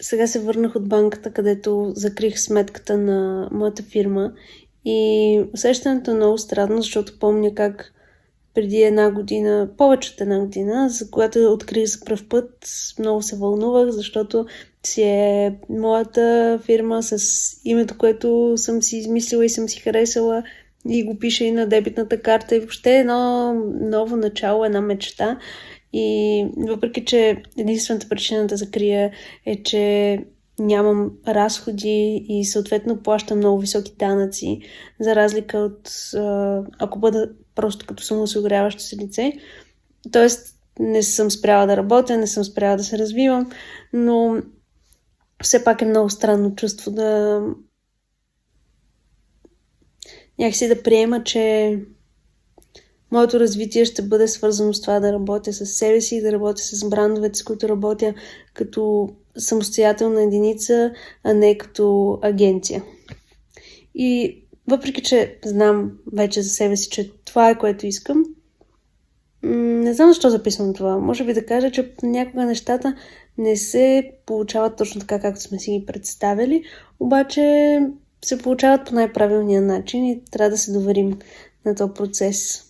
сега се върнах от банката, където закрих сметката на моята фирма и усещането е много странно, защото помня как преди една година, повече от една година, за която открих за пръв път, много се вълнувах, защото си е моята фирма с името, което съм си измислила и съм си харесала и го пише и на дебитната карта и въобще едно ново начало, една мечта. И въпреки, че единствената причина да закрия е, че нямам разходи и съответно плащам много високи данъци, за разлика от ако бъда просто като самоосигуряващо се лице. Тоест, не съм спряла да работя, не съм спряла да се развивам, но все пак е много странно чувство да някакси да приема, че моето развитие ще бъде свързано с това да работя с себе си, да работя с брандовете, с които работя като самостоятелна единица, а не като агенция. И въпреки, че знам вече за себе си, че това е което искам, не знам защо записвам това. Може би да кажа, че някога нещата не се получават точно така, както сме си ги представили, обаче се получават по най-правилния начин и трябва да се доверим на този процес.